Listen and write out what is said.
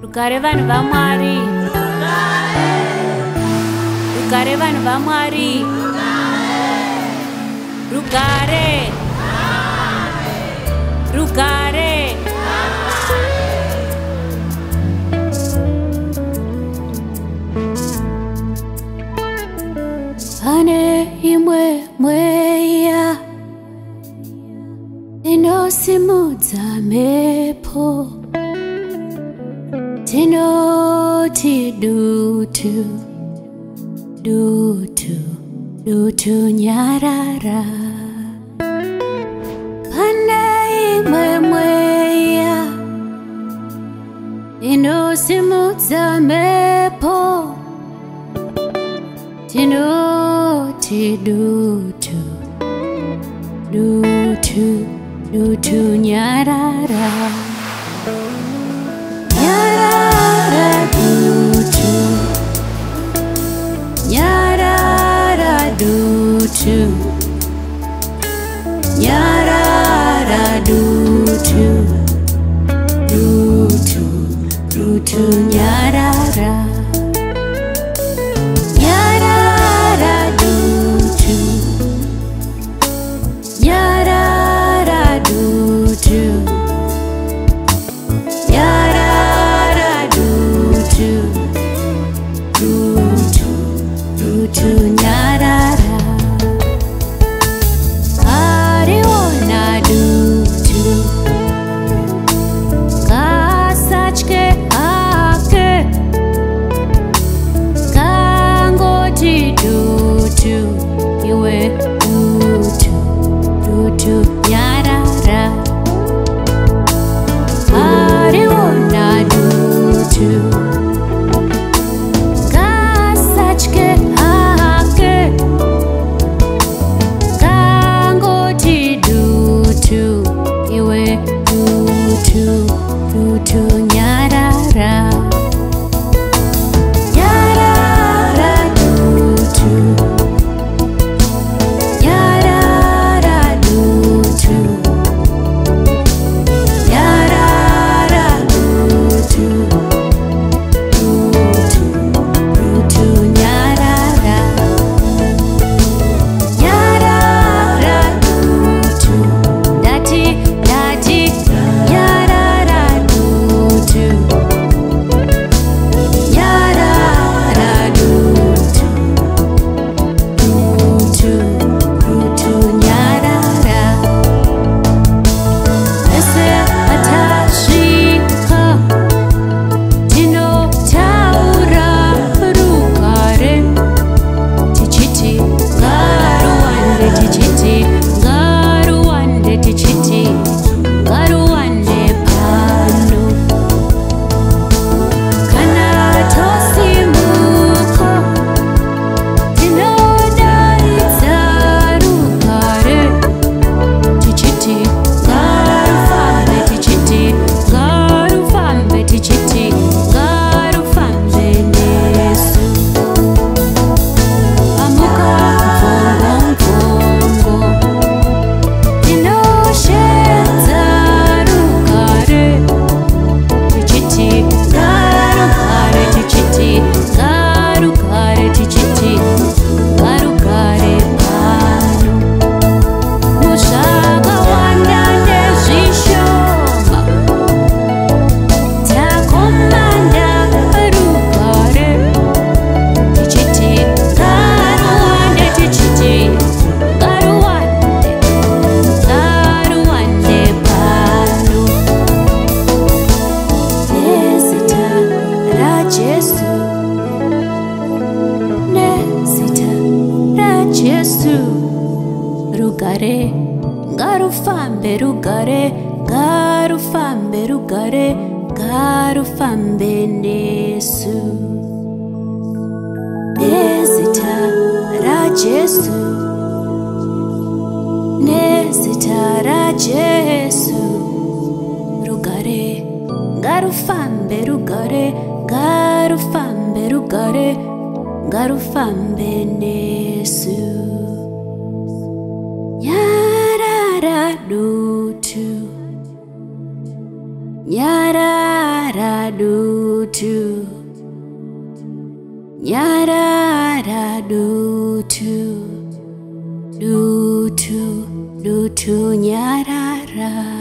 Rugare vanhu vaMwari, rugare vanhu vaMwari, rugare, rugare. Pane imwe mweya inosimudza mhepo, tinoti dutu, dutu, dutu nyarara. Pane imwe mweya inosimudza mhepo, tinoti dutu, dutu, dutu nyarara. Nyarara dutu, nyarara dutu, nyarara dutu, dutu, dutu nyarara. Nyarara dutu, nyarara dutu, nyarara dutu, dutu, dutu nyarara. Ariona dutu, kasachke ake, kangoti dutu, iwe dutu, dutu nyarara. Ariona dutu, kasachke ake, kangoti dutu, iwe dutu, dutu nyarara. Nyarara dutu, nyarara dutu, nyarara dutu, dutu, dutu nyarara. Nyarara dutu, dati, dati, nyarara dutu, nyarara dutu, dutu, dutu nyarara. Ese atashika, tinotaura rugare, tichiti ngaruwande, tichiti ngaruwande, tichiti ngaruwande pano. Kana tosimuka, tinodaidza rugare, tichiti ngarufambe, tichiti ngarufambe, tichiti ngarufambe nesu. Amuka mvongo, tinoshedza rugare, tichiti ngarugare, tichiti ngarugare, tichiti ngarugare pano. Muzvakawanda nezvishoma, takomanda rugare, tichiti ngaruwande, tichiti ngaruwande, ngaruwande pano. Nezita raJesu, nezita raJesu, rugare ngarufambe, rugare ngarufambe, rugare ngarufambe nesu. Nezita raJesu, nezita raJesu, rugare ngarufambe, rugare ngarufambe, rugare ngarufambe nesu. Nyarara dutu, nyarara dutu. Dutu Nyarara, Dutu Nyarara.